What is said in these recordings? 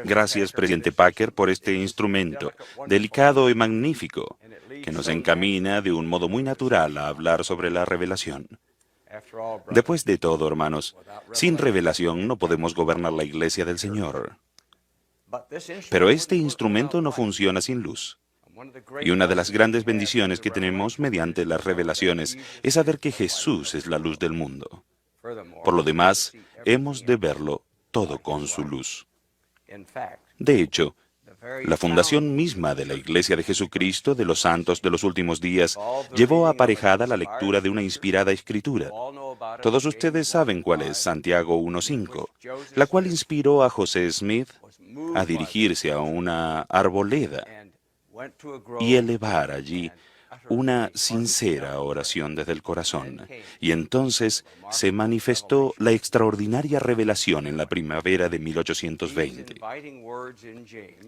Gracias, presidente Packer, por este instrumento delicado y magnífico que nos encamina de un modo muy natural a hablar sobre la revelación. Después de todo, hermanos, sin revelación no podemos gobernar la iglesia del Señor. Pero este instrumento no funciona sin luz. Y una de las grandes bendiciones que tenemos mediante las revelaciones es saber que Jesús es la luz del mundo. Por lo demás, hemos de verlo todo con su luz. De hecho, la fundación misma de la Iglesia de Jesucristo de los Santos de los Últimos Días llevó aparejada la lectura de una inspirada escritura. Todos ustedes saben cuál es Santiago 1:5, la cual inspiró a José Smith a dirigirse a una arboleda y elevar allí una sincera oración desde el corazón. Y entonces se manifestó la extraordinaria revelación en la primavera de 1820.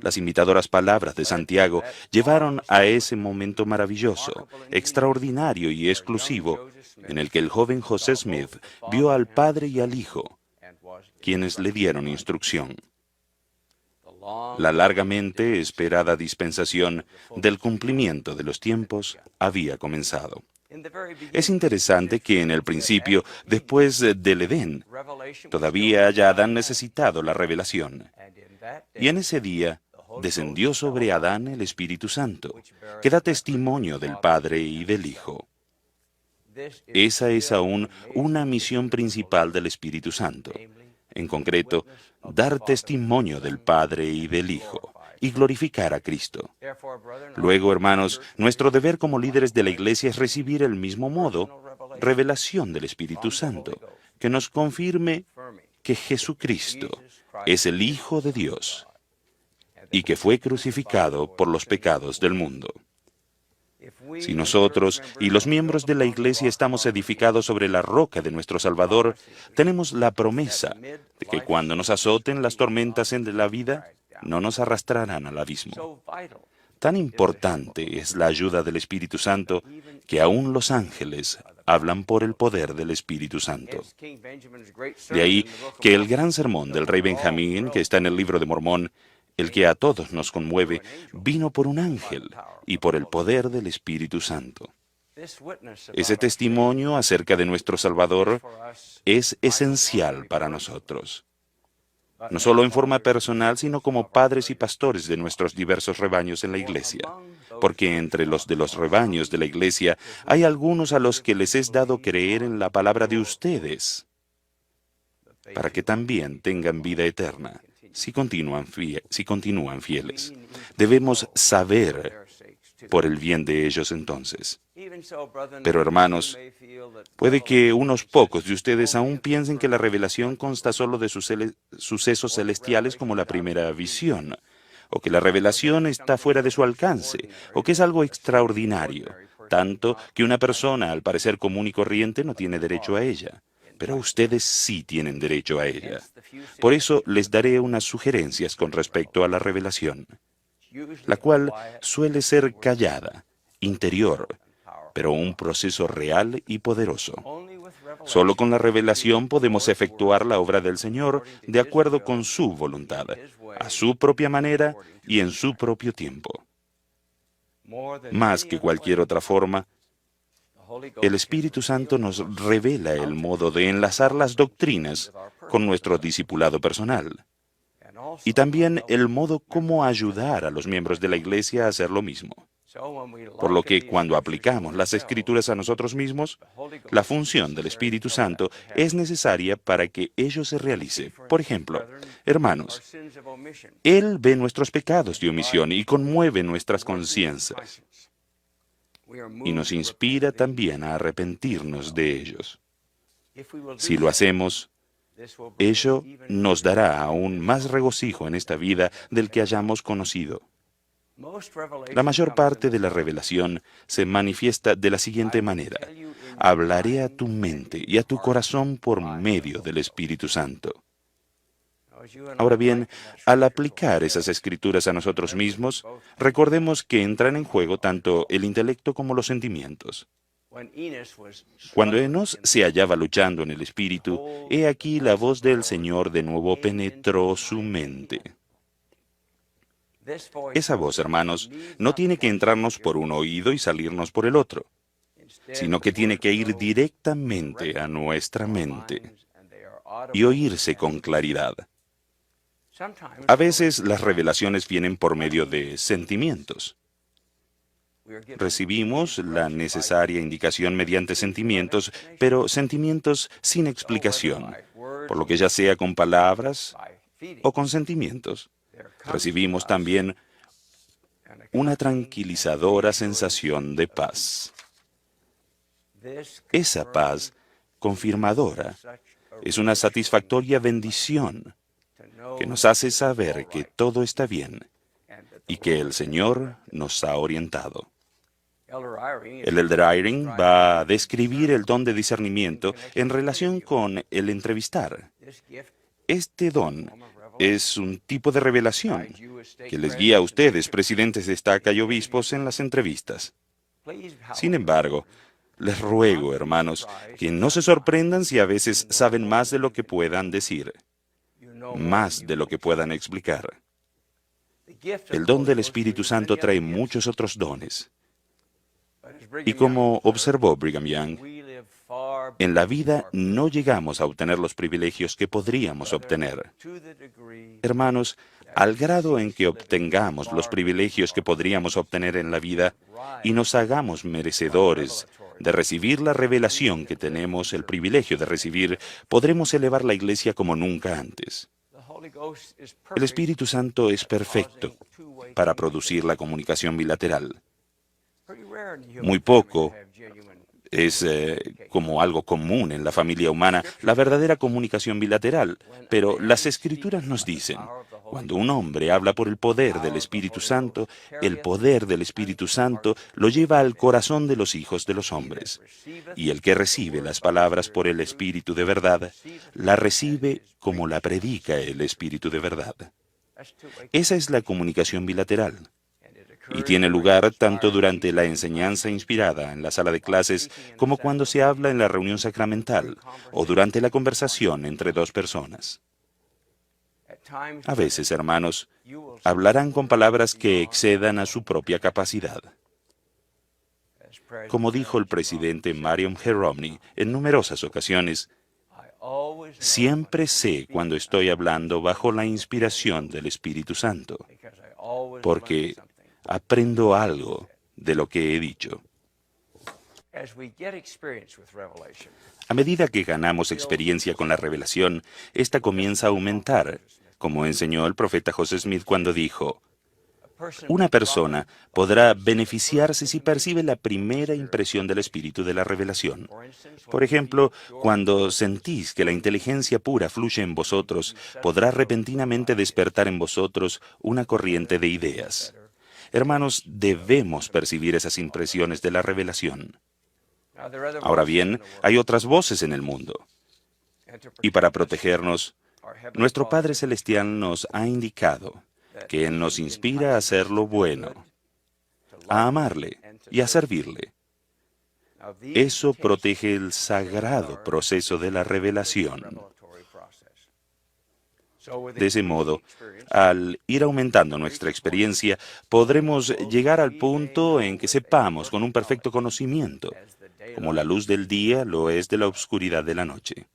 Las invitadoras palabras de Santiago llevaron a ese momento maravilloso, extraordinario y exclusivo, en el que el joven José Smith vio al Padre y al Hijo, quienes le dieron instrucción. La largamente esperada dispensación del cumplimiento de los tiempos había comenzado. Es interesante que en el principio, después del Edén, todavía haya Adán necesitado la revelación. Y en ese día descendió sobre Adán el Espíritu Santo, que da testimonio del Padre y del Hijo. Esa es aún una misión principal del Espíritu Santo. En concreto, dar testimonio del Padre y del Hijo, y glorificar a Cristo. Luego, hermanos, nuestro deber como líderes de la Iglesia es recibir el mismo modo, revelación del Espíritu Santo, que nos confirme que Jesucristo es el Hijo de Dios y que fue crucificado por los pecados del mundo. Si nosotros y los miembros de la Iglesia estamos edificados sobre la roca de nuestro Salvador, tenemos la promesa de que cuando nos azoten las tormentas en la vida, no nos arrastrarán al abismo. Tan importante es la ayuda del Espíritu Santo que aún los ángeles hablan por el poder del Espíritu Santo. De ahí que el gran sermón del rey Benjamín, que está en el libro de Mormón, el que a todos nos conmueve, vino por un ángel y por el poder del Espíritu Santo. Ese testimonio acerca de nuestro Salvador es esencial para nosotros. No solo en forma personal, sino como padres y pastores de nuestros diversos rebaños en la Iglesia. Porque entre los de los rebaños de la Iglesia hay algunos a los que les es dado creer en la palabra de ustedes, para que también tengan vida eterna, si continúan fieles. Debemos saber por el bien de ellos entonces. Pero hermanos, puede que unos pocos de ustedes aún piensen que la revelación consta solo de sucesos celestiales como la primera visión, o que la revelación está fuera de su alcance, o que es algo extraordinario, tanto que una persona al parecer común y corriente no tiene derecho a ella. Pero ustedes sí tienen derecho a ella. Por eso les daré unas sugerencias con respecto a la revelación, la cual suele ser callada, interior, pero un proceso real y poderoso. Solo con la revelación podemos efectuar la obra del Señor de acuerdo con su voluntad, a su propia manera y en su propio tiempo. Más que cualquier otra forma, el Espíritu Santo nos revela el modo de enlazar las doctrinas con nuestro discipulado personal, y también el modo cómo ayudar a los miembros de la Iglesia a hacer lo mismo. Por lo que cuando aplicamos las Escrituras a nosotros mismos, la función del Espíritu Santo es necesaria para que ello se realice. Por ejemplo, hermanos, Él ve nuestros pecados de omisión y conmueve nuestras conciencias, y nos inspira también a arrepentirnos de ellos. Si lo hacemos, ello nos dará aún más regocijo en esta vida del que hayamos conocido. La mayor parte de la revelación se manifiesta de la siguiente manera: hablaré a tu mente y a tu corazón por medio del Espíritu Santo. Ahora bien, al aplicar esas escrituras a nosotros mismos, recordemos que entran en juego tanto el intelecto como los sentimientos. Cuando Enos se hallaba luchando en el Espíritu, he aquí la voz del Señor de nuevo penetró su mente. Esa voz, hermanos, no tiene que entrarnos por un oído y salirnos por el otro, sino que tiene que ir directamente a nuestra mente y oírse con claridad. A veces las revelaciones vienen por medio de sentimientos. Recibimos la necesaria indicación mediante sentimientos, pero sentimientos sin explicación, por lo que ya sea con palabras o con sentimientos. Recibimos también una tranquilizadora sensación de paz. Esa paz confirmadora es una satisfactoria bendición que nos hace saber que todo está bien y que el Señor nos ha orientado. El elder Eyring va a describir el don de discernimiento en relación con el entrevistar. Este don es un tipo de revelación que les guía a ustedes, presidentes de estaca y obispos, en las entrevistas. Sin embargo, les ruego, hermanos, que no se sorprendan si a veces saben más de lo que puedan decir, más de lo que puedan explicar. El don del Espíritu Santo trae muchos otros dones. Y como observó Brigham Young, en la vida no llegamos a obtener los privilegios que podríamos obtener. Hermanos, al grado en que obtengamos los privilegios que podríamos obtener en la vida y nos hagamos merecedores de recibir la revelación que tenemos el privilegio de recibir, podremos elevar la Iglesia como nunca antes. El Espíritu Santo es perfecto para producir la comunicación bilateral. Muy poco es como algo común en la familia humana, la verdadera comunicación bilateral, pero las Escrituras nos dicen, cuando un hombre habla por el poder del Espíritu Santo, el poder del Espíritu Santo lo lleva al corazón de los hijos de los hombres. Y el que recibe las palabras por el Espíritu de verdad, la recibe como la predica el Espíritu de verdad. Esa es la comunicación bilateral. Y tiene lugar tanto durante la enseñanza inspirada en la sala de clases como cuando se habla en la reunión sacramental o durante la conversación entre dos personas. A veces, hermanos, hablarán con palabras que excedan a su propia capacidad. Como dijo el presidente Marion G. Romney en numerosas ocasiones, siempre sé cuando estoy hablando bajo la inspiración del Espíritu Santo, porque aprendo algo de lo que he dicho. A medida que ganamos experiencia con la revelación, esta comienza a aumentar, como enseñó el profeta José Smith cuando dijo, una persona podrá beneficiarse si percibe la primera impresión del espíritu de la revelación. Por ejemplo, cuando sentís que la inteligencia pura fluye en vosotros, podrá repentinamente despertar en vosotros una corriente de ideas. Hermanos, debemos percibir esas impresiones de la revelación. Ahora bien, hay otras voces en el mundo. Y para protegernos, nuestro Padre Celestial nos ha indicado que Él nos inspira a hacer lo bueno, a amarle y a servirle. Eso protege el sagrado proceso de la revelación. De ese modo, al ir aumentando nuestra experiencia, podremos llegar al punto en que sepamos con un perfecto conocimiento, como la luz del día lo es de la oscuridad de la noche.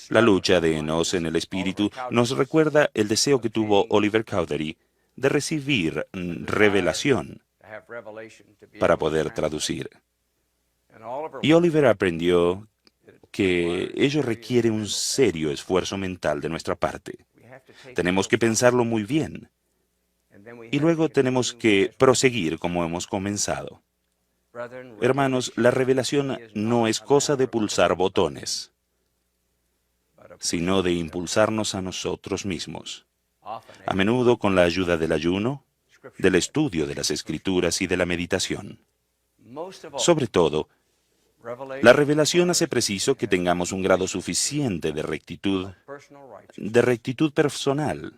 La lucha de Enos en el espíritu nos recuerda el deseo que tuvo Oliver Cowdery de recibir revelación para poder traducir. Y Oliver aprendió que ello requiere un serio esfuerzo mental de nuestra parte. Tenemos que pensarlo muy bien. Y luego tenemos que proseguir como hemos comenzado. Hermanos, la revelación no es cosa de pulsar botones, sino de impulsarnos a nosotros mismos. A menudo con la ayuda del ayuno, del estudio de las Escrituras y de la meditación. Sobre todo, la revelación hace preciso que tengamos un grado suficiente de rectitud personal,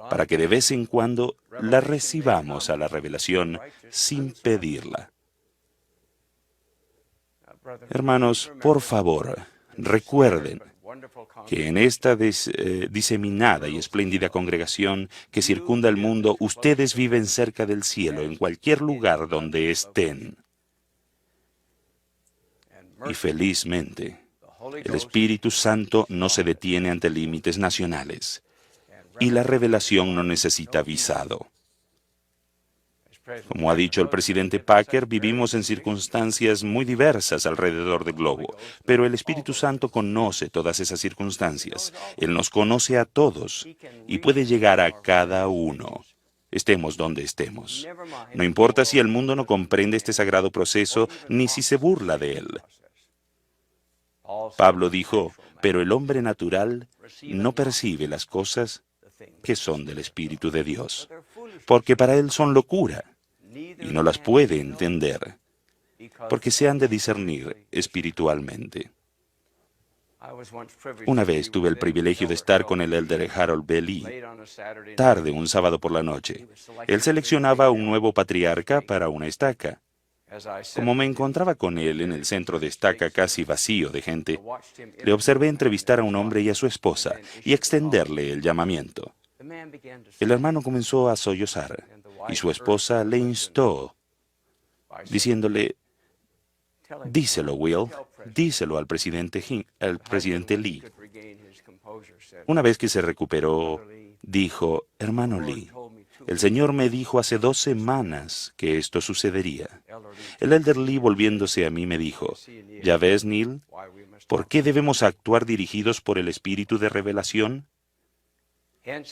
para que de vez en cuando la recibamos a la revelación sin pedirla. Hermanos, por favor, recuerden que en esta diseminada y espléndida congregación que circunda el mundo, ustedes viven cerca del cielo, en cualquier lugar donde estén. Y felizmente, el Espíritu Santo no se detiene ante límites nacionales, y la revelación no necesita visado. Como ha dicho el presidente Packer, vivimos en circunstancias muy diversas alrededor del globo, pero el Espíritu Santo conoce todas esas circunstancias. Él nos conoce a todos y puede llegar a cada uno, estemos donde estemos. No importa si el mundo no comprende este sagrado proceso, ni si se burla de él. Pablo dijo, pero el hombre natural no percibe las cosas que son del Espíritu de Dios, porque para él son locura, y no las puede entender, porque se han de discernir espiritualmente. Una vez tuve el privilegio de estar con el elder Harold B. Lee, tarde un sábado por la noche. Él seleccionaba un nuevo patriarca para una estaca. Como me encontraba con él en el centro de estaca casi vacío de gente, le observé entrevistar a un hombre y a su esposa y extenderle el llamamiento. El hermano comenzó a sollozar y su esposa le instó, diciéndole, díselo, Will, díselo al presidente Lee. Una vez que se recuperó, dijo, hermano Lee, el Señor me dijo hace 2 semanas que esto sucedería. El elder Lee, volviéndose a mí, me dijo, ¿ya ves, Neil, por qué debemos actuar dirigidos por el espíritu de revelación?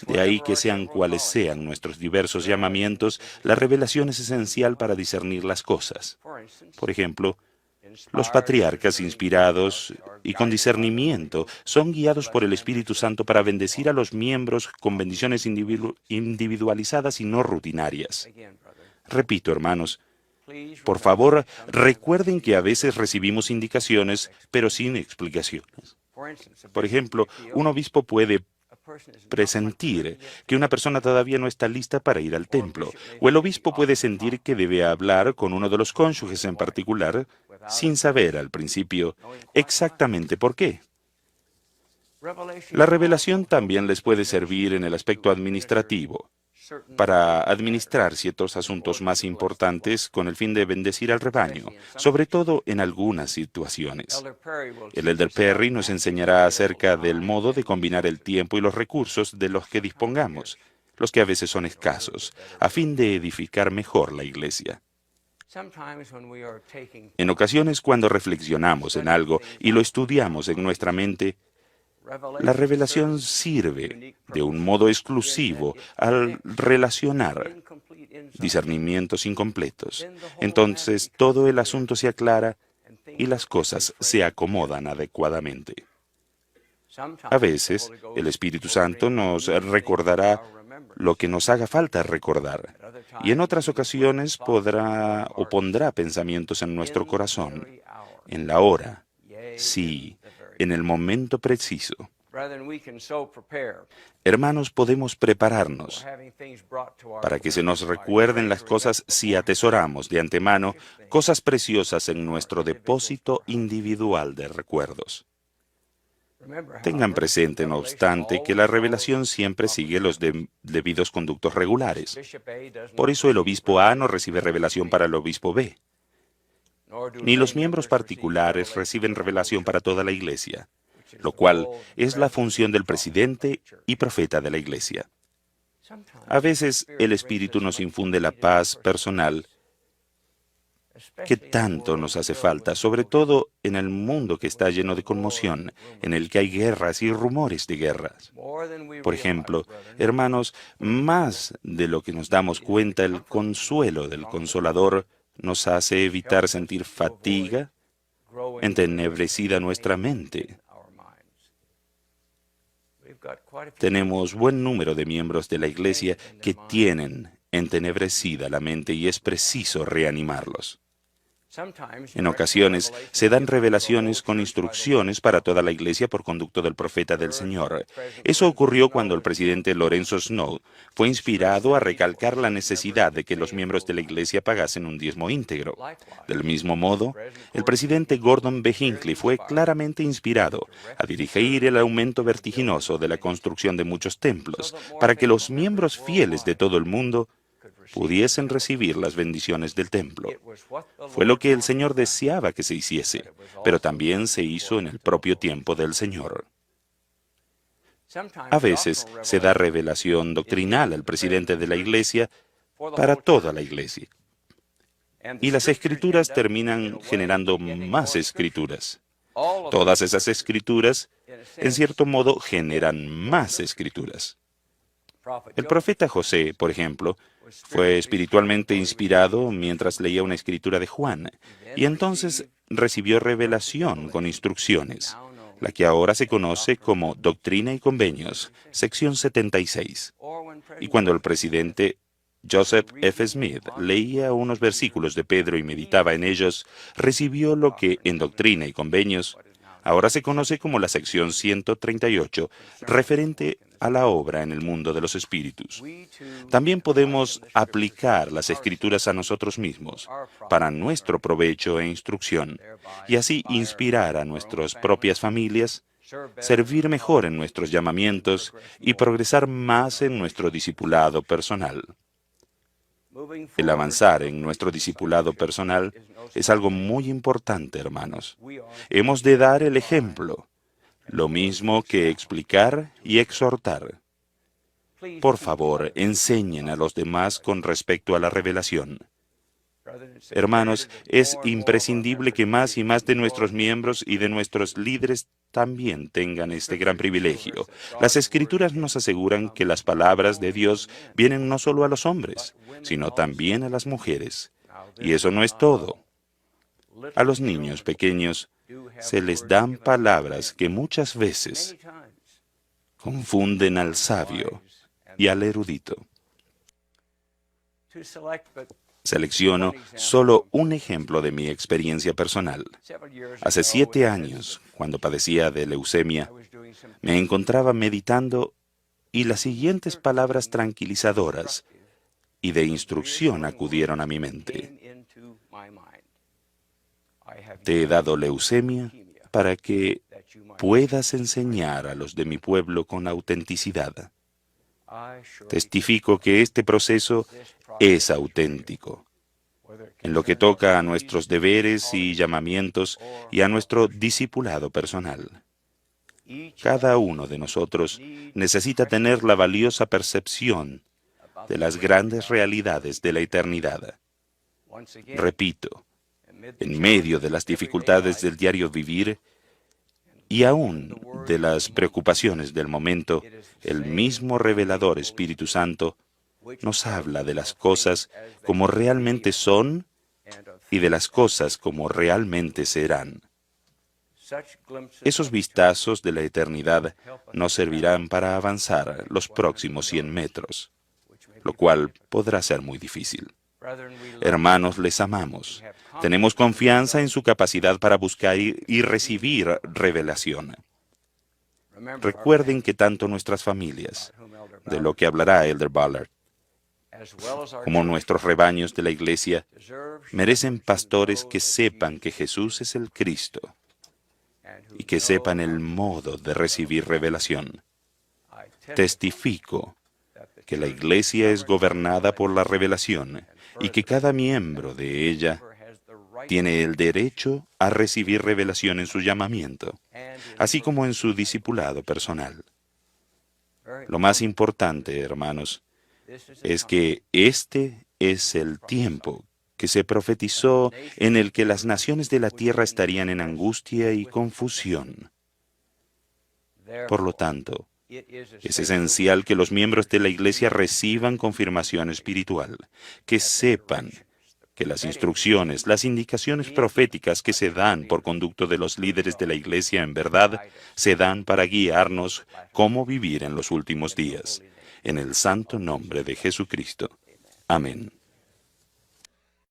De ahí que sean cuales sean nuestros diversos llamamientos, la revelación es esencial para discernir las cosas. Por ejemplo, los patriarcas inspirados y con discernimiento son guiados por el Espíritu Santo para bendecir a los miembros con bendiciones individualizadas y no rutinarias. Repito, hermanos, por favor, recuerden que a veces recibimos indicaciones, pero sin explicaciones. Por ejemplo, un obispo puede presentir que una persona todavía no está lista para ir al templo, o el obispo puede sentir que debe hablar con uno de los cónyuges en particular, sin saber al principio exactamente por qué. La revelación también les puede servir en el aspecto administrativo, para administrar ciertos asuntos más importantes con el fin de bendecir al rebaño, sobre todo en algunas situaciones. El elder Perry nos enseñará acerca del modo de combinar el tiempo y los recursos de los que dispongamos, los que a veces son escasos, a fin de edificar mejor la iglesia. En ocasiones, cuando reflexionamos en algo y lo estudiamos en nuestra mente, la revelación sirve de un modo exclusivo al relacionar discernimientos incompletos. Entonces todo el asunto se aclara y las cosas se acomodan adecuadamente. A veces el Espíritu Santo nos recordará lo que nos haga falta recordar, y en otras ocasiones podrá o pondrá pensamientos en nuestro corazón, en la hora, sí, en el momento preciso. Hermanos, podemos prepararnos para que se nos recuerden las cosas si atesoramos de antemano cosas preciosas en nuestro depósito individual de recuerdos. Tengan presente, no obstante, que la revelación siempre sigue los debidos conductos regulares. Por eso el obispo A no recibe revelación para el obispo B, ni los miembros particulares reciben revelación para toda la iglesia, lo cual es la función del presidente y profeta de la iglesia. A veces el Espíritu nos infunde la paz personal que tanto nos hace falta, sobre todo en el mundo que está lleno de conmoción, en el que hay guerras y rumores de guerras. Por ejemplo, hermanos, más de lo que nos damos cuenta, el consuelo del Consolador nos hace evitar sentir fatiga, entenebrecida nuestra mente. Tenemos buen número de miembros de la iglesia que tienen entenebrecida la mente y es preciso reanimarlos. En ocasiones se dan revelaciones con instrucciones para toda la Iglesia por conducto del profeta del Señor. Eso ocurrió cuando el presidente Lorenzo Snow fue inspirado a recalcar la necesidad de que los miembros de la Iglesia pagasen un diezmo íntegro. Del mismo modo, el presidente Gordon B. Hinckley fue claramente inspirado a dirigir el aumento vertiginoso de la construcción de muchos templos para que los miembros fieles de todo el mundo pudiesen recibir las bendiciones del templo. Fue lo que el Señor deseaba que se hiciese, pero también se hizo en el propio tiempo del Señor. A veces se da revelación doctrinal al presidente de la Iglesia para toda la Iglesia. Y las Escrituras terminan generando más Escrituras. Todas esas Escrituras, en cierto modo, generan más Escrituras. El profeta José, por ejemplo, fue espiritualmente inspirado mientras leía una escritura de Juan, y entonces recibió revelación con instrucciones, la que ahora se conoce como Doctrina y Convenios, sección 76. Y cuando el presidente Joseph F. Smith leía unos versículos de Pedro y meditaba en ellos, recibió lo que en Doctrina y Convenios ahora se conoce como la sección 138, referente a la obra en el mundo de los espíritus. También podemos aplicar las Escrituras a nosotros mismos, para nuestro provecho e instrucción, y así inspirar a nuestras propias familias, servir mejor en nuestros llamamientos y progresar más en nuestro discipulado personal. El avanzar en nuestro discipulado personal es algo muy importante, hermanos. Hemos de dar el ejemplo, lo mismo que explicar y exhortar. Por favor, enseñen a los demás con respecto a la revelación. Hermanos, es imprescindible que más y más de nuestros miembros y de nuestros líderes también tengan este gran privilegio. Las Escrituras nos aseguran que las palabras de Dios vienen no solo a los hombres, sino también a las mujeres. Y eso no es todo. A los niños pequeños se les dan palabras que muchas veces confunden al sabio y al erudito. Selecciono solo un ejemplo de mi experiencia personal. Hace 7 años, cuando padecía de leucemia, me encontraba meditando y las siguientes palabras tranquilizadoras y de instrucción acudieron a mi mente. Te he dado leucemia para que puedas enseñar a los de mi pueblo con autenticidad. Testifico que este proceso es auténtico. En lo que toca a nuestros deberes y llamamientos y a nuestro discipulado personal. Cada uno de nosotros necesita tener la valiosa percepción de las grandes realidades de la eternidad. Repito, en medio de las dificultades del diario vivir y aún de las preocupaciones del momento, el mismo revelador Espíritu Santo nos habla de las cosas como realmente son y de las cosas como realmente serán. Esos vistazos de la eternidad nos servirán para avanzar los próximos 100 metros, lo cual podrá ser muy difícil. Hermanos, les amamos. Tenemos confianza en su capacidad para buscar y recibir revelación. Recuerden que tanto nuestras familias, de lo que hablará Elder Ballard, como nuestros rebaños de la Iglesia, merecen pastores que sepan que Jesús es el Cristo y que sepan el modo de recibir revelación. Testifico que la Iglesia es gobernada por la revelación y que cada miembro de ella tiene el derecho a recibir revelación en su llamamiento, así como en su discipulado personal. Lo más importante, hermanos, es que este es el tiempo que se profetizó en el que las naciones de la tierra estarían en angustia y confusión. Por lo tanto, es esencial que los miembros de la Iglesia reciban confirmación espiritual, que sepan que las instrucciones, las indicaciones proféticas que se dan por conducto de los líderes de la Iglesia en verdad, se dan para guiarnos cómo vivir en los últimos días. En el santo nombre de Jesucristo. Amén.